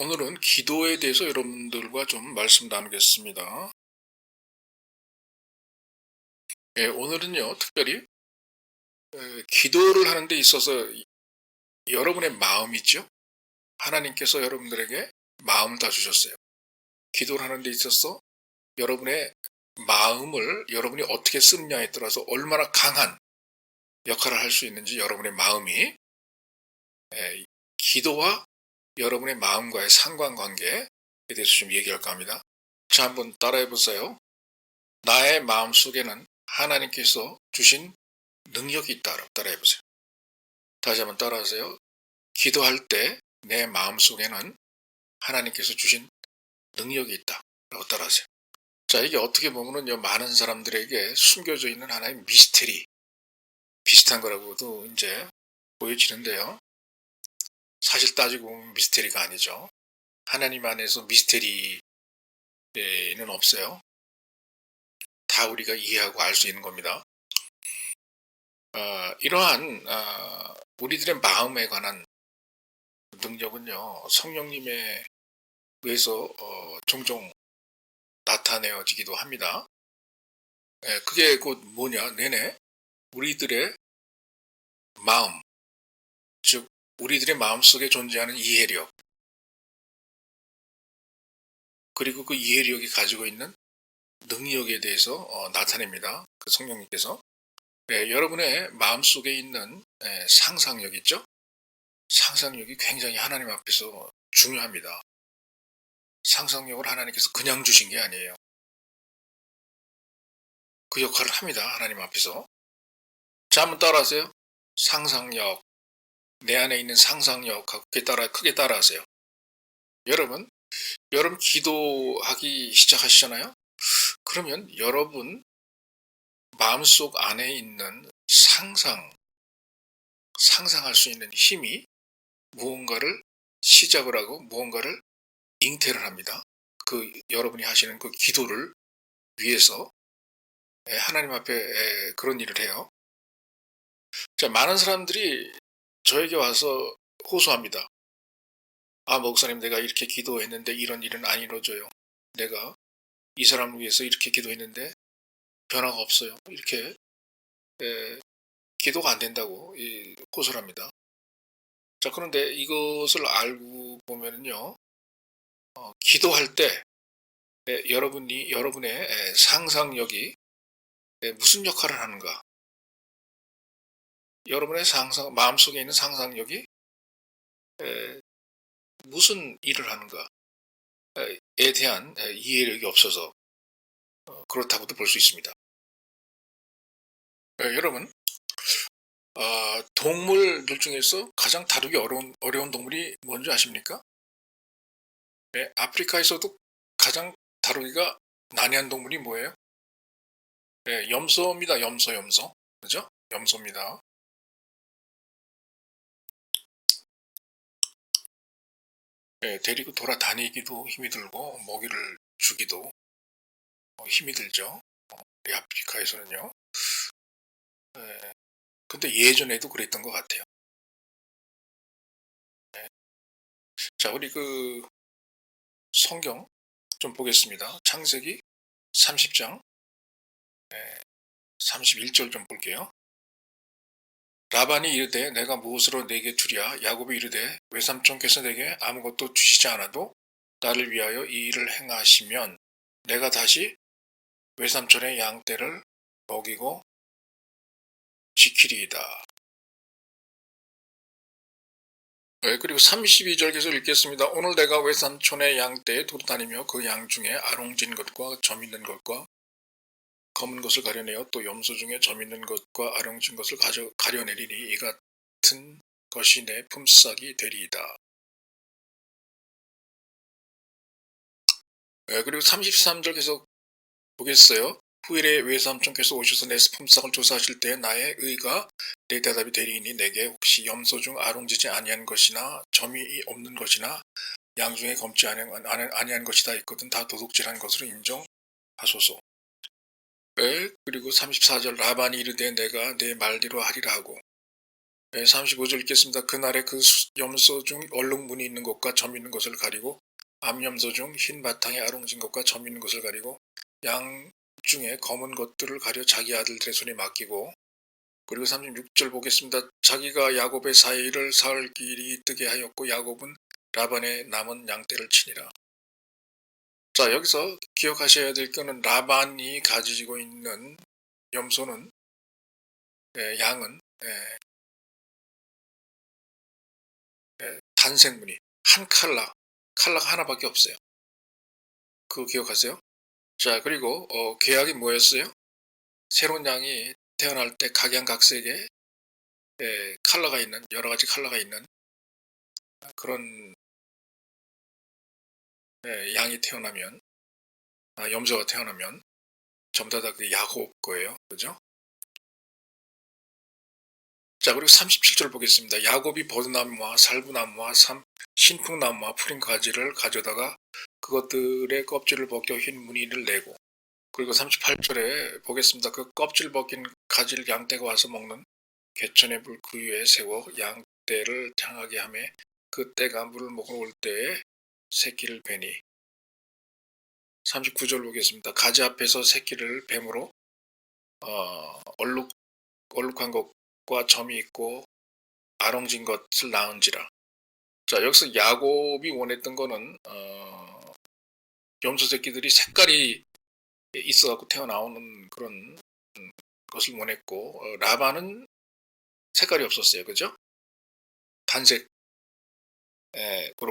오늘은 기도에 대해서 여러분들과 좀 말씀 나누겠습니다. 오늘은요, 특별히 기도를 하는 데 있어서 여러분의 마음이죠. 하나님께서 여러분들에게 마음을 다 주셨어요. 기도를 하는 데 있어서 여러분의 마음을 여러분이 어떻게 쓰느냐에 따라서 얼마나 강한 역할을 할 수 있는지 여러분의 마음이 기도와 여러분의 마음과의 상관관계에 대해서 좀 얘기할까 합니다. 자, 한번 따라해 보세요. 나의 마음속에는 하나님께서 주신 능력이 있다. 따라해 보세요. 다시 한번 따라하세요. 기도할 때 내 마음속에는 하나님께서 주신 능력이 있다. 라고 따라하세요. 자, 이게 어떻게 보면은 많은 사람들에게 숨겨져 있는 하나의 미스테리 비슷한 거라고도 이제 보여지는데요. 사실 따지고 보면 미스테리가 아니죠. 하나님 안에서 미스테리는 없어요. 다 우리가 이해하고 알 수 있는 겁니다. 이러한 우리들의 마음에 관한 능력은요, 성령님에 의해서 종종 나타내어지기도 합니다. 그게 곧 뭐냐? 내내 우리들의 마음, 즉 우리들의 마음속에 존재하는 이해력, 그리고 그 이해력이 가지고 있는 능력에 대해서 나타냅니다. 그 성령님께서. 여러분의 마음속에 있는 상상력 있죠? 상상력이 굉장히 하나님 앞에서 중요합니다. 상상력을 하나님께서 그냥 주신 게 아니에요. 그 역할을 합니다. 하나님 앞에서. 자, 한번 따라하세요. 상상력. 내 안에 있는 상상력하고 크게 따라하세요. 여러분 기도하기 시작하시잖아요. 그러면 여러분 마음속 안에 있는 상상할 수 있는 힘이 무언가를 시작을 하고 무언가를 잉태를 합니다. 그 여러분이 하시는 그 기도를 위해서 하나님 앞에 그런 일을 해요. 자, 많은 사람들이 저에게 와서 호소합니다. 목사님, 내가 이렇게 기도했는데 이런 일은 안 이루어져요. 내가 이 사람을 위해서 이렇게 기도했는데 변화가 없어요. 이렇게 기도가 안 된다고 호소를 합니다. 자, 그런데 이것을 알고 보면요, 기도할 때 여러분의 상상력이 무슨 역할을 하는가, 여러분의 마음속에 있는 상상력이 무슨 일을 하는가에 대한 이해력이 없어서 그렇다고도 볼 수 있습니다. 여러분, 동물들 중에서 가장 다루기 어려운 동물이 뭔지 아십니까? 아프리카에서도 가장 다루기가 난해한 동물이 뭐예요? 염소입니다. 염소. 그죠? 염소입니다. 데리고 돌아다니기도 힘이 들고 먹이를 주기도 힘이 들죠. 우리 아프리카에서는요. 근데 예전에도 그랬던 것 같아요. 자, 우리 그 성경 좀 보겠습니다. 창세기 30장 31절 좀 볼게요. 라반이 이르되 내가 무엇으로 내게 주랴? 야곱이 이르되 외삼촌께서 내게 아무것도 주시지 않아도 나를 위하여 이 일을 행하시면 내가 다시 외삼촌의 양떼를 먹이고 지키리이다. 그리고 32절 계속 읽겠습니다. 오늘 내가 외삼촌의 양떼에 돌아다니며 그 양 중에 아롱진 것과 점 있는 것과 검은 것을 가려내어 또 염소 중에 점 있는 것과 아롱진 것을 가려내리니 이 같은 것이 내 품삯이 되리이다. 그리고 33절 계속 보겠어요. 후일에 외삼촌께서 오셔서 내 품삯을 조사하실 때 나의 의가 내 대답이 되리니 내게 혹시 염소 중 아롱지지 아니한 것이나 점이 없는 것이나 양 중에 검지 아니한 것이 다 있거든 다 도둑질한 것으로 인정하소서. 그리고 34절 라반이 이르되 내가 내 말대로 하리라 하고 35절 읽겠습니다. 그날에 그 염소 중 얼룩무늬 있는 것과 점 있는 것을 가리고 암염소 중 흰 바탕에 아롱진 것과 점 있는 것을 가리고 양 중에 검은 것들을 가려 자기 아들들의 손에 맡기고, 그리고 36절 보겠습니다. 자기가 야곱의 사이를 사흘 길이 뜨게 하였고 야곱은 라반의 남은 양떼를 치니라. 자, 여기서 기억하셔야 될 거는 라반이 가지고 있는 염소는, 양은 단색무늬, 한 칼라가 하나밖에 없어요. 그거 기억하세요? 자, 그리고 계약이 뭐였어요? 새로운 양이 태어날 때 각양각색의 컬러가 있는, 여러 가지 컬러가 있는 그런 양이 태어나면, 염소가 태어나면 전부 다 그 야곱 거예요. 그죠? 자, 그리고 37절 보겠습니다. 야곱이 버드나무와 살구나무와 신풍나무와 푸른 가지를 가져다가 그것들의 껍질을 벗겨 흰 무늬를 내고, 그리고 38절에 보겠습니다. 그 껍질 벗긴 가지를 양떼가 와서 먹는 개천의 불 그 위에 세워 양떼를 향하게 하며 그 떼가 물을 먹으러 올 때에 새끼를 베니. 39절 보겠습니다. 가지 앞에서 새끼를 뱀으로 얼룩한 것과 점이 있고 아롱진 것을 낳은지라. 자, 여기서 야곱이 원했던 거는 염소 새끼들이 색깔이 있어갖고 태어나오는 그런 것을 원했고, 라반은 색깔이 없었어요. 그죠? 단색으로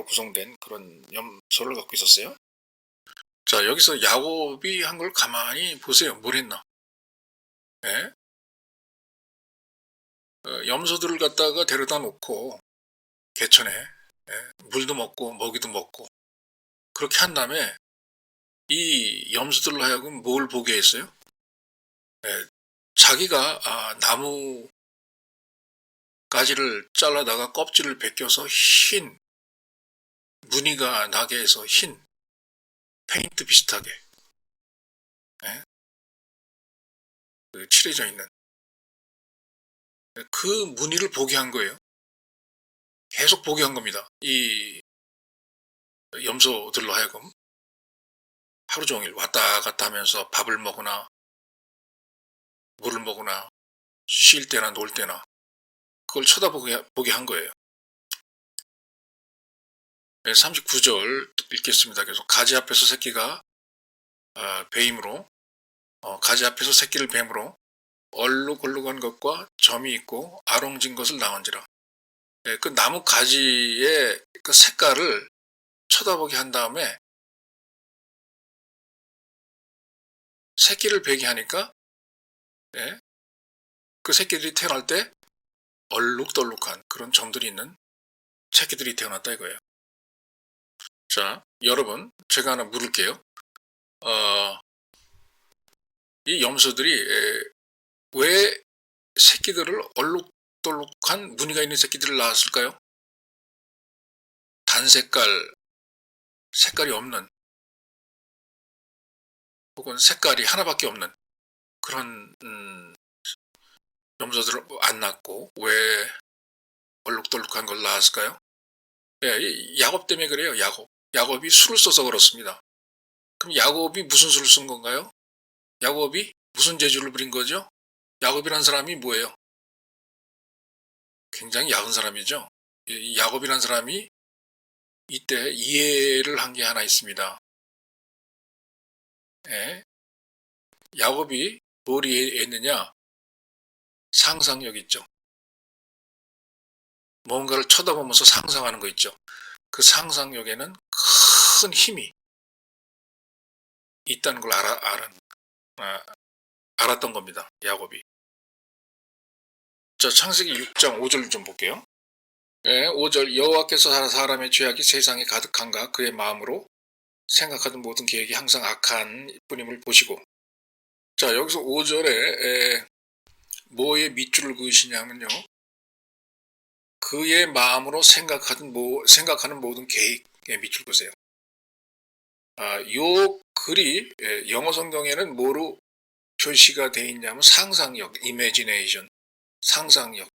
구성된 그런 염소를 갖고 있었어요. 자, 여기서 야곱이 한 걸 가만히 보세요. 뭘 했나? 염소들을 갖다가 데려다 놓고 개천에 물도 먹고 먹이도 먹고 그렇게 한 다음에 이 염소들로 하여금 뭘 보게 했어요? 자기가 나무 가지를 잘라다가 껍질을 벗겨서 흰 무늬가 나게 해서 흰 페인트 비슷하게 칠해져 있는 그 무늬를 보게 한 거예요. 계속 보게 한 겁니다. 이 염소들로 하여금 하루 종일 왔다 갔다 하면서 밥을 먹으나 물을 먹으나 쉴 때나 놀 때나 그걸 쳐다보게 한 거예요. 39절 읽겠습니다. 계속 가지 앞에서 새끼가 뱀으로 가지 앞에서 새끼를 뱀으로 얼룩얼룩한 것과 점이 있고 아롱진 것을 낳은지라. 그 나무 가지의 그 색깔을 쳐다보게 한 다음에 새끼를 베게 하니까 그 새끼들이 태어날 때 얼룩덜룩한 그런 점들이 있는 새끼들이 태어났다 이거예요. 자, 여러분, 제가 하나 물을게요. 이 염소들이 왜 새끼들을 얼룩덜룩한 무늬가 있는 새끼들을 낳았을까요? 색깔이 없는, 혹은 색깔이 하나밖에 없는 그런 염소들을 안 낳고 왜 얼룩덜룩한 걸 낳았을까요? 야곱 때문에 그래요. 야곱이 술을 써서 그렇습니다. 그럼 야곱이 무슨 술을 쓴 건가요? 야곱이 무슨 재주를 부린 거죠? 야곱이란 사람이 뭐예요? 굉장히 야한 사람이죠. 이 야곱이란 사람이 이때 이해를 한 게 하나 있습니다. 야곱이 뭘 이해했느냐? 상상력 있죠. 뭔가를 쳐다보면서 상상하는 거 있죠. 그 상상력에는 큰 힘이 있다는 걸 알았던 겁니다. 야곱이. 자, 창세기 6장 5절 좀 볼게요. 5절 여호와께서 사람의 죄악이 세상에 가득한가 그의 마음으로 생각하던 모든 계획이 항상 악한 뿐임을 보시고. 자, 여기서 5절에 뭐에 밑줄을 그으시냐면요. 그의 마음으로 생각하는 모든 계획에 밑줄 그으세요. 요 글이 영어 성경에는 뭐로 표시가 되어 있냐면 상상력, imagination, 상상력.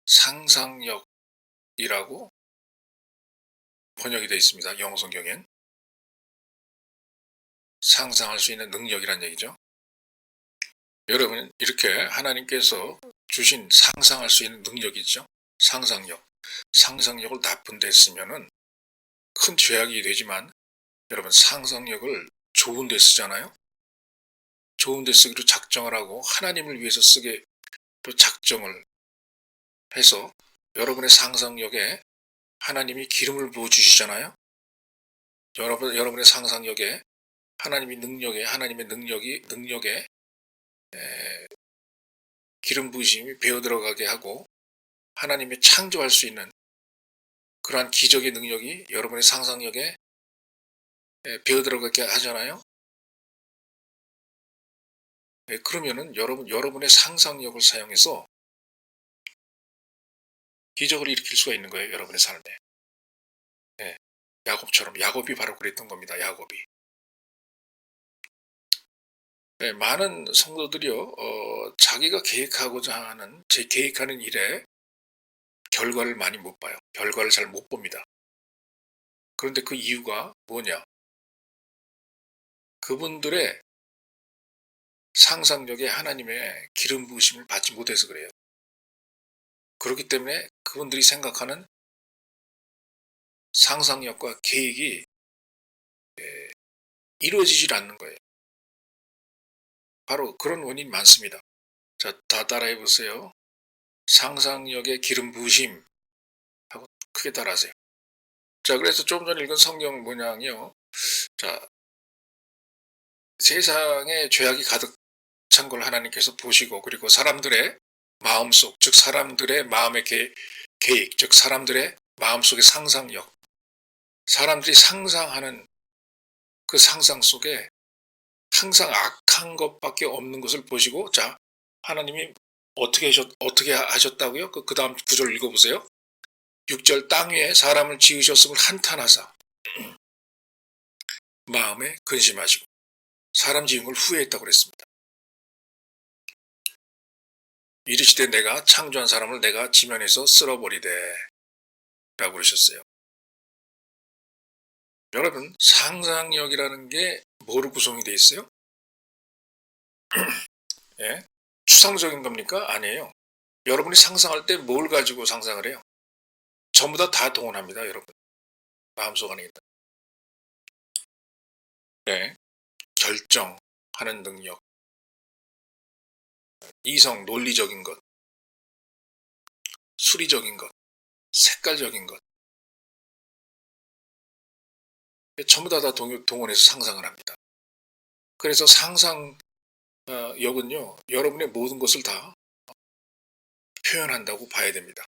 상상력이라고 번역이 되어 있습니다. 영어 성경엔. 상상할 수 있는 능력이란 얘기죠. 여러분, 이렇게 하나님께서 주신 상상할 수 있는 능력이 있죠. 상상력. 상상력을 나쁜 데 쓰면은 큰 죄악이 되지만, 여러분, 상상력을 좋은 데 쓰잖아요. 좋은 데 쓰기로 작정을 하고 하나님을 위해서 쓰게 또 작정을 해서 여러분의 상상력에 하나님이 기름을 부어주시잖아요. 여러분의 상상력에 하나님의 능력에 기름 부으심이 배어 들어가게 하고 하나님의 창조할 수 있는 그러한 기적의 능력이 여러분의 상상력에 배어 들어가게 하잖아요. 그러면은 여러분의 상상력을 사용해서 기적을 일으킬 수가 있는 거예요. 여러분의 삶에. 야곱처럼. 야곱이 바로 그랬던 겁니다. 야곱이. 많은 성도들이요, 자기가 계획하고자 하는, 계획하는 일에 결과를 많이 못 봐요. 결과를 잘 못 봅니다. 그런데 그 이유가 뭐냐? 그분들의 상상력에 하나님의 기름 부으심을 받지 못해서 그래요. 그렇기 때문에 그분들이 생각하는 상상력과 계획이 이루어지질 않는 거예요. 바로 그런 원인이 많습니다. 자, 다 따라해 보세요. 상상력의 기름 부으심 하고 크게 따라하세요. 자, 그래서 좀 전에 읽은 성경 문양이요. 자, 세상에 죄악이 가득 찬 걸 하나님께서 보시고, 그리고 사람들의 마음속, 즉 사람들의 마음의 계획, 즉 사람들의 마음속의 상상력, 사람들이 상상하는 그 상상 속에 항상 악한 것밖에 없는 것을 보시고, 자, 하나님이 어떻게 하셨다고요? 그 다음 구절 읽어보세요. 6절, 땅 위에 사람을 지으셨음을 한탄하사 마음에 근심하시고 사람 지은 걸 후회했다고 그랬습니다. 이르시되 내가 창조한 사람을 내가 지면에서 쓸어버리되 라고 그러셨어요. 여러분, 상상력이라는 게 뭐로 구성이 되어 있어요? 예? 추상적인 겁니까? 아니에요. 여러분이 상상할 때 뭘 가지고 상상을 해요? 전부 다 동원합니다, 여러분. 마음속 안에 있다. 네. 결정하는 능력, 이성, 논리적인 것, 수리적인 것, 색깔적인 것, 전부 다 동원해서 상상을 합니다. 그래서 상상력은요, 여러분의 모든 것을 다 표현한다고 봐야 됩니다.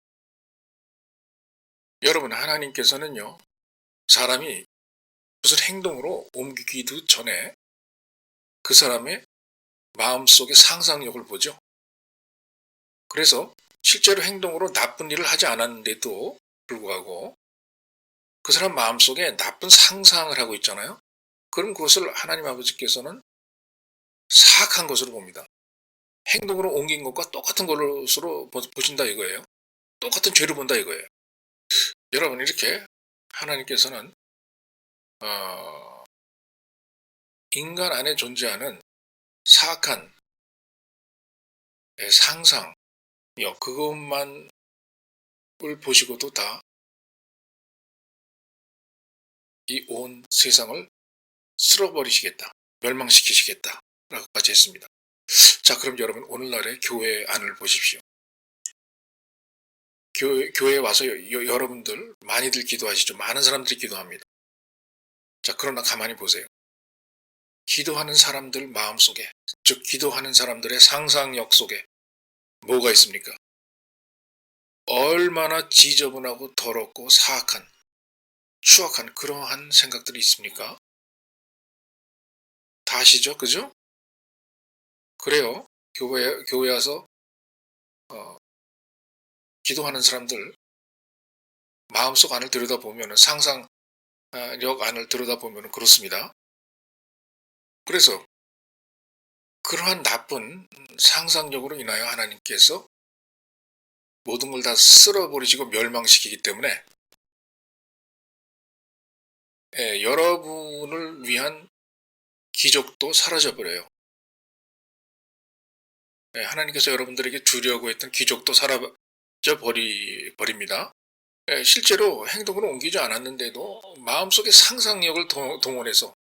여러분, 하나님께서는요, 사람이 무슨 행동으로 옮기기도 전에 그 사람의 마음속의 상상력을 보죠. 그래서 실제로 행동으로 나쁜 일을 하지 않았는데도 불구하고 그 사람 마음속에 나쁜 상상을 하고 있잖아요. 그럼 그것을 하나님 아버지께서는 사악한 것으로 봅니다. 행동으로 옮긴 것과 똑같은 것으로 보신다 이거예요. 똑같은 죄를 본다 이거예요. 여러분, 이렇게 하나님께서는 인간 안에 존재하는 사악한 상상, 그것만을 보시고도 다 이 온 세상을 쓸어버리시겠다, 멸망시키시겠다 라고까지 했습니다. 자, 그럼 여러분, 오늘날의 교회 안을 보십시오. 교회에 와서 여러분들 많이들 기도하시죠. 많은 사람들이 기도합니다. 자, 그러나 가만히 보세요. 기도하는 사람들 마음속에, 즉 기도하는 사람들의 상상력 속에 뭐가 있습니까? 얼마나 지저분하고 더럽고 사악한, 추악한 그러한 생각들이 있습니까? 다 아시죠? 그죠? 그래요. 교회 와서 기도하는 사람들 마음속 안을 들여다보면, 상상력 안을 들여다보면 그렇습니다. 그래서 그러한 나쁜 상상력으로 인하여 하나님께서 모든 걸 다 쓸어버리시고 멸망시키기 때문에 여러분을 위한 기적도 사라져버려요. 하나님께서 여러분들에게 주려고 했던 기적도 사라져버립니다. 실제로 행동으로 옮기지 않았는데도 마음속의 상상력을 동원해서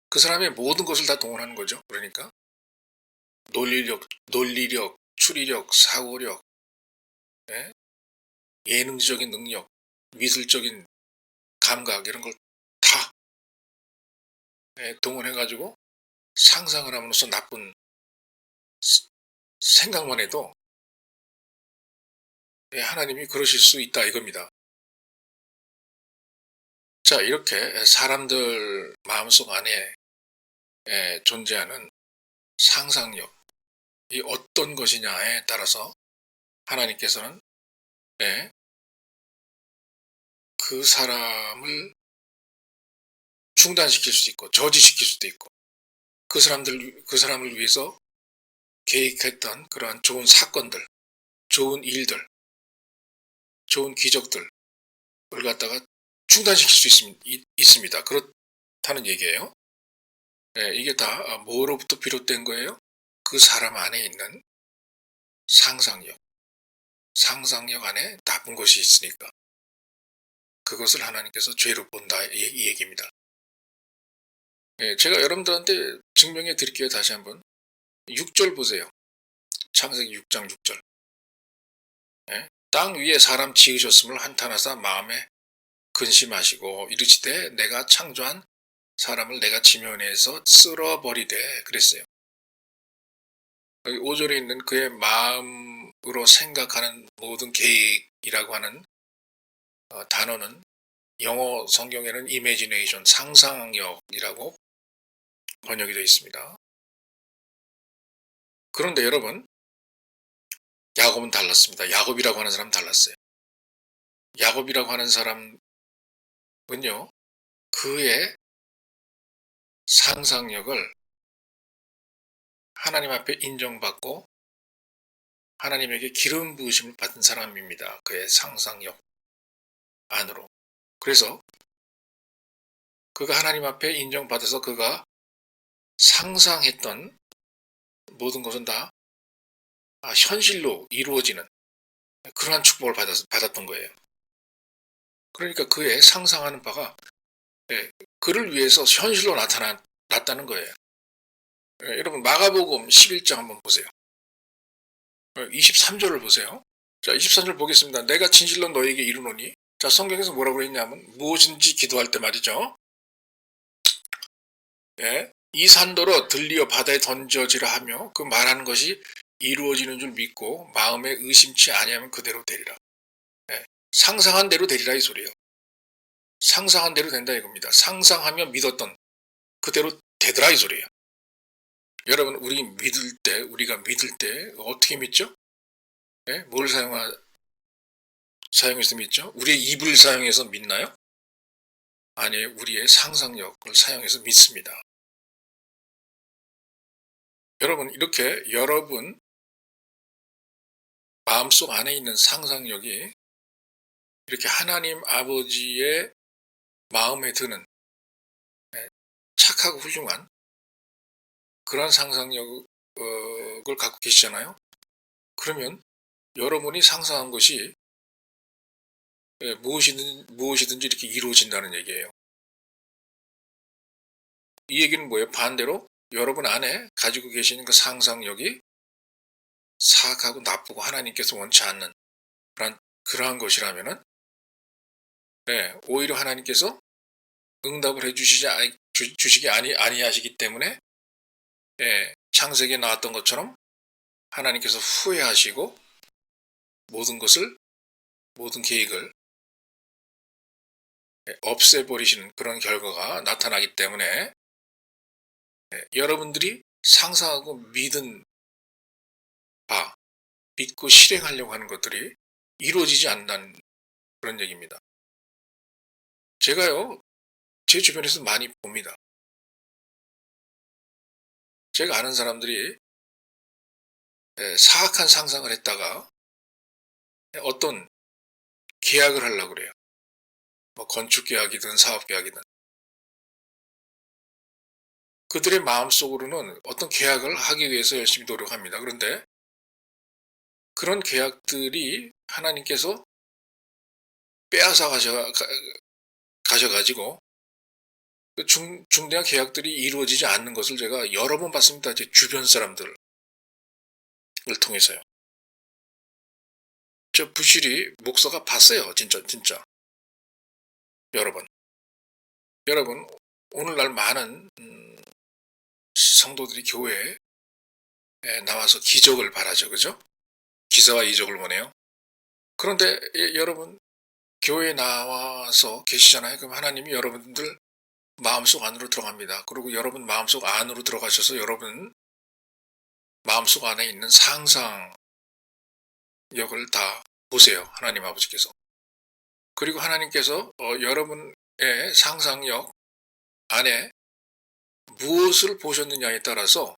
그 사람의 모든 것을 다 동원하는 거죠. 그러니까 논리력, 추리력, 사고력, 예능적인 능력, 미술적인 감각 이런 걸 다 동원해가지고 상상을 함으로써 나쁜 생각만 해도 하나님이 그러실 수 있다 이겁니다. 자, 이렇게 사람들 마음속 안에 존재하는 상상력이 어떤 것이냐에 따라서 하나님께서는 그 사람을 중단시킬 수도 있고 저지시킬 수도 있고 그 사람을 위해서 계획했던 그러한 좋은 사건들, 좋은 일들, 좋은 기적들을 갖다가 중단시킬 수 있습니다. 그렇다는 얘기예요. 이게 다 뭐로부터 비롯된 거예요? 그 사람 안에 있는 상상력 안에 나쁜 것이 있으니까 그것을 하나님께서 죄로 본다 이 얘기입니다. 제가 여러분들한테 증명해 드릴게요. 다시 한번 6절 보세요. 창세기 6장 6절. 땅 위에 사람 지으셨음을 한탄하사 마음에 근심하시고 이르시되 내가 창조한 사람을 내가 지면에서 쓸어버리되 그랬어요. 여기 5절에 있는 그의 마음으로 생각하는 모든 계획이라고 하는 단어는 영어 성경에는 imagination, 상상력이라고 번역이 되어 있습니다. 그런데 여러분, 야곱은 달랐습니다. 야곱이라고 하는 사람은 달랐어요. 야곱이라고 하는 사람은요, 그의 상상력을 하나님 앞에 인정받고 하나님에게 기름 부으심을 받은 사람입니다. 그의 상상력 안으로. 그래서 그가 하나님 앞에 인정받아서 그가 상상했던 모든 것은 다 현실로 이루어지는 그러한 축복을 받았던 거예요. 그러니까 그의 상상하는 바가 그를 위해서 현실로 나타났다는 거예요. 여러분 마가복음 11장 한번 보세요. 23절을 보세요. 자, 23절 보겠습니다. 내가 진실로 너에게 이르노니, 자, 성경에서 뭐라고 했냐면 무엇인지 기도할 때 말이죠. 이 산더러 들리어 바다에 던져지라 하며 그 말하는 것이 이루어지는 줄 믿고 마음에 의심치 아니하면 그대로 되리라. 상상한 대로 되리라 이 소리예요. 상상한 대로 된다 이겁니다. 상상하며 믿었던 그대로 되더라 이 소리예요. 여러분 우리가 믿을 때 어떻게 믿죠? 뭘 사용해서 믿죠? 우리의 입을 사용해서 믿나요? 아니에요. 우리의 상상력을 사용해서 믿습니다. 여러분 이렇게 여러분 마음속 안에 있는 상상력이 이렇게 하나님 아버지의 마음에 드는 착하고 훌륭한 그런 상상력을 갖고 계시잖아요. 그러면 여러분이 상상한 것이 무엇이든지 이렇게 이루어진다는 얘기예요. 이 얘기는 뭐예요? 반대로 여러분 안에 가지고 계시는 그 상상력이 사악하고 나쁘고 하나님께서 원치 않는 그러한 것이라면은 오히려 하나님께서 응답을 주시기 아니하시기 때문에 창세기에 나왔던 것처럼 하나님께서 후회하시고 모든 계획을 없애버리시는 그런 결과가 나타나기 때문에 여러분들이 상상하고 믿고 실행하려고 하는 것들이 이루어지지 않는다는 그런 얘기입니다. 제가요, 제 주변에서 많이 봅니다. 제가 아는 사람들이 사악한 상상을 했다가 어떤 계약을 하려고 그래요. 뭐 건축 계약이든 사업 계약이든. 그들의 마음속으로는 어떤 계약을 하기 위해서 열심히 노력합니다. 그런데 그런 계약들이 하나님께서 빼앗아 가셔가지고 그 중대한 계약들이 이루어지지 않는 것을 제가 여러 번 봤습니다. 제 주변 사람들을 통해서요. 저 부실이 목사가 봤어요. 진짜. 여러 번. 여러분, 오늘날 많은 성도들이 교회에 나와서 기적을 바라죠. 그죠? 기사와 이적을 원해요. 그런데 여러분, 교회에 나와서 계시잖아요. 그럼 하나님이 여러분들 마음속 안으로 들어갑니다. 그리고 여러분 마음속 안으로 들어가셔서 여러분 마음속 안에 있는 상상력을 다 보세요. 하나님 아버지께서. 그리고 하나님께서 여러분의 상상력 안에 무엇을 보셨느냐에 따라서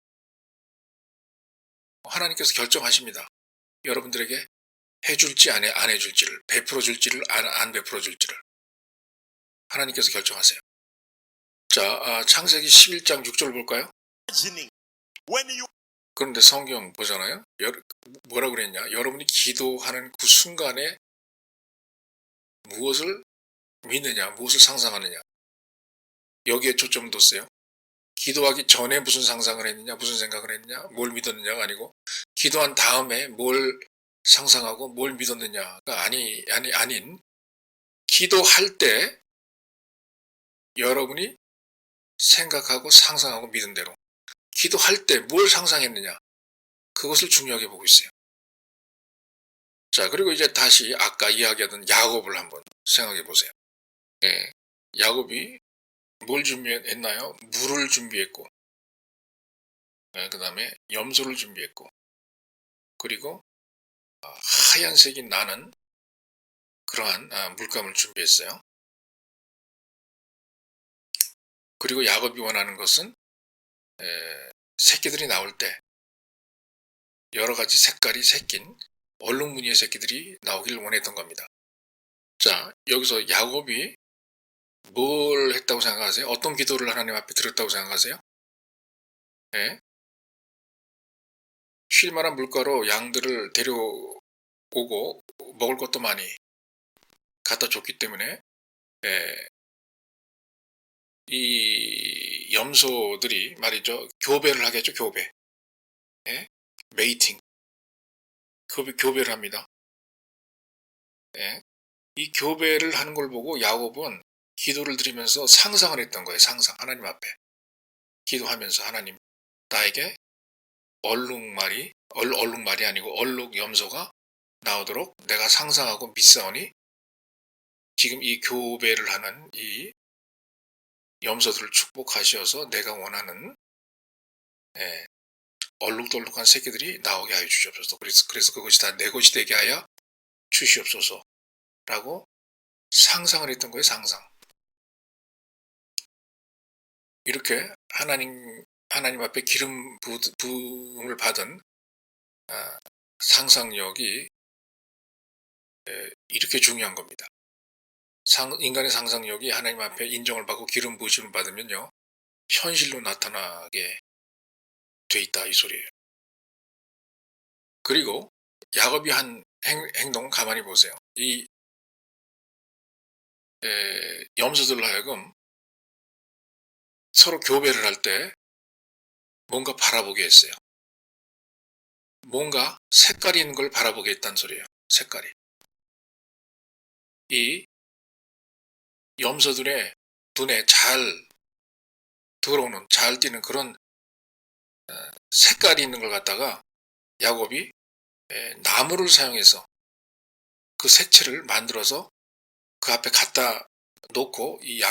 하나님께서 결정하십니다. 여러분들에게 해줄지 안 해줄지를, 베풀어 줄지를 안 베풀어 줄지를 하나님께서 결정하세요. 자, 창세기 11장 6절 볼까요? 그런데 성경 보잖아요. 뭐라고 그랬냐? 여러분이 기도하는 그 순간에 무엇을 믿느냐, 무엇을 상상하느냐. 여기에 초점을 뒀어요. 기도하기 전에 무슨 상상을 했느냐, 무슨 생각을 했느냐, 뭘 믿었느냐가 아니고 기도한 다음에 뭘 상상하고 뭘 믿었느냐가 아닌 기도할 때 여러분이 생각하고 상상하고 믿은 대로 기도할 때 뭘 상상했느냐 그것을 중요하게 보고 있어요. 자, 그리고 이제 다시 아까 이야기하던 야곱을 한번 생각해 보세요. 예, 야곱이 뭘 준비했나요? 물을 준비했고, 그 다음에 염소를 준비했고, 그리고 하얀색이 나는 그러한 물감을 준비했어요. 그리고 야곱이 원하는 것은 새끼들이 나올 때 여러 가지 색깔이 섞인 얼룩무늬의 새끼들이 나오기를 원했던 겁니다. 자, 여기서 야곱이 뭘 했다고 생각하세요? 어떤 기도를 하나님 앞에 드렸다고 생각하세요? 예? 쉴만한 물가로 양들을 데려오고 먹을 것도 많이 갖다 줬기 때문에 이 염소들이 말이죠. 교배를 하겠죠. 교배. 예? 메이팅. 교배를 합니다. 예? 이 교배를 하는 걸 보고 야곱은 기도를 드리면서 상상을 했던 거예요. 상상. 하나님 앞에. 기도하면서 하나님 나에게 얼룩말이 아니고 얼룩 염소가 나오도록 내가 상상하고 믿사오니 지금 이 교배를 하는 이 염소들을 축복하셔서 내가 원하는 얼룩덜룩한 새끼들이 나오게 하여 주시옵소서. 그래서 그것이 다 내 것이 되게 하여 주시옵소서 라고 상상을 했던 거예요. 상상. 이렇게 하나님 앞에 기름 부음을 받은 상상력이 이렇게 중요한 겁니다. 인간의 상상력이 하나님 앞에 인정을 받고 기름 부으심을 받으면요. 현실로 나타나게 돼 있다 이 소리예요. 그리고 야곱이 한 행동 가만히 보세요. 이 염소들로 하여금 서로 교배를 할 때 뭔가 바라보게 했어요. 뭔가 색깔이 있는 걸 바라보게 했단 소리예요. 색깔이. 이 염소들의 눈에 잘 들어오는, 잘 띄는 그런 색깔이 있는 걸 갖다가 야곱이 나무를 사용해서 그 색채를 만들어서 그 앞에 갖다 놓고 이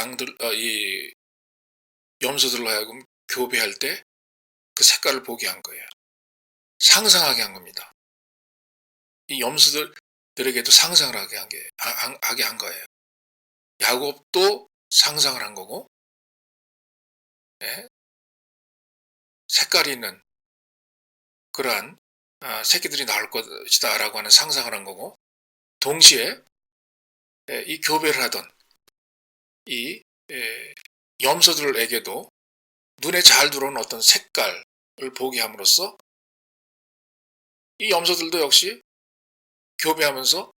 염소들로 하여금 교배할 때 그 색깔을 보게 한 거예요. 상상하게 한 겁니다. 이 염소들에게도 상상을 하게 한 거예요. 야곱도 상상을 한 거고, 색깔이 있는 그러한 새끼들이 나올 것이다 라고 하는 상상을 한 거고, 동시에 이 교배를 하던 이 염소들에게도 눈에 잘 들어오는 어떤 색깔을 보게 함으로써 이 염소들도 역시 교배하면서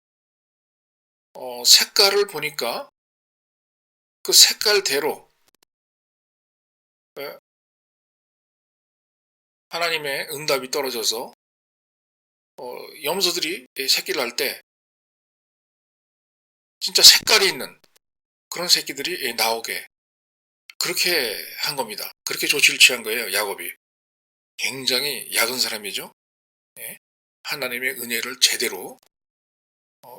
색깔을 보니까 그 색깔대로 하나님의 응답이 떨어져서 염소들이 새끼를 할 때 진짜 색깔이 있는 그런 새끼들이 나오게 그렇게 한 겁니다. 그렇게 조치를 취한 거예요. 야곱이. 굉장히 약은 사람이죠. 하나님의 은혜를 제대로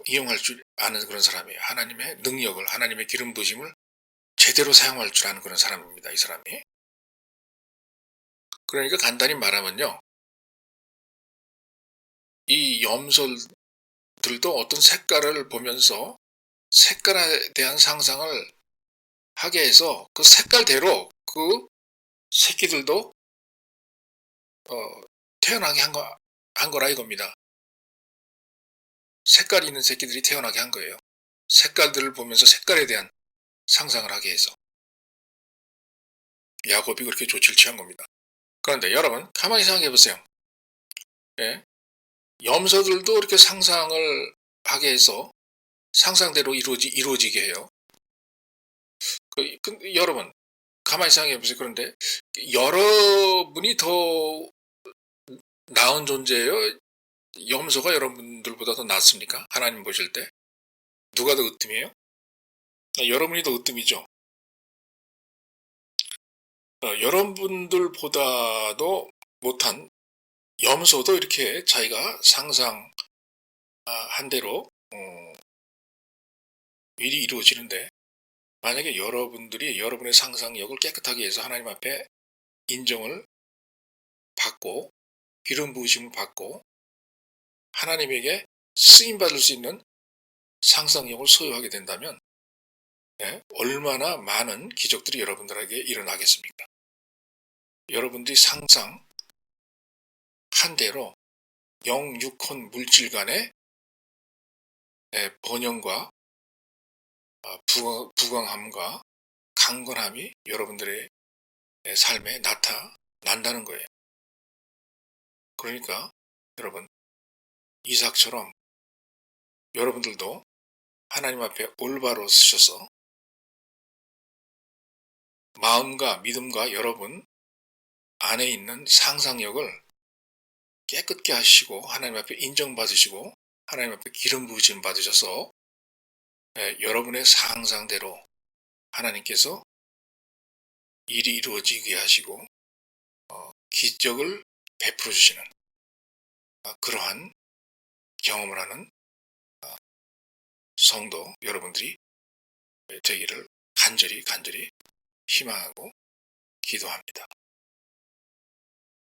이용할 줄 아는 그런 사람이에요. 하나님의 능력을, 하나님의 기름 부으심을 제대로 사용할 줄 아는 그런 사람입니다. 이 사람이. 그러니까 간단히 말하면요. 이 염소들도 어떤 색깔을 보면서 색깔에 대한 상상을 하게 해서 그 색깔대로 그 새끼들도 태어나게 한 거라 이겁니다. 색깔이 있는 새끼들이 태어나게 한 거예요. 색깔들을 보면서 색깔에 대한 상상을 하게 해서 야곱이 그렇게 조치를 취한 겁니다. 그런데 여러분 가만히 생각해 보세요. 염소들도 이렇게 상상을 하게 해서 상상대로 이루어지게 해요. 여러분 가만히 생각해 보세요. 그런데 여러분이 더 나은 존재예요? 염소가 여러분들보다 더 낫습니까? 하나님 보실 때 누가 더 으뜸이에요? 여러분이 더 으뜸이죠. 여러분들보다도 못한 염소도 이렇게 자기가 상상한 대로 일이 이루어지는데 만약에 여러분들이 여러분의 상상력을 깨끗하게 해서 하나님 앞에 인정을 받고 기름 부으심을 받고 하나님에게 쓰임받을 수 있는 상상력을 소유하게 된다면 얼마나 많은 기적들이 여러분들에게 일어나겠습니까? 여러분들이 상상한 대로 영, 육혼, 물질 간의 번영과 부강함과 강건함이 여러분들의 삶에 나타난다는 거예요. 그러니까 여러분 이삭처럼 여러분들도 하나님 앞에 올바로 서셔서 마음과 믿음과 여러분 안에 있는 상상력을 깨끗게 하시고 하나님 앞에 인정받으시고 하나님 앞에 기름 부으심 받으셔서 여러분의 상상대로 하나님께서 일이 이루어지게 하시고 기적을 베풀어 주시는 그러한 경험을 하는 성도 여러분들이 되기를 간절히 희망하고 기도합니다.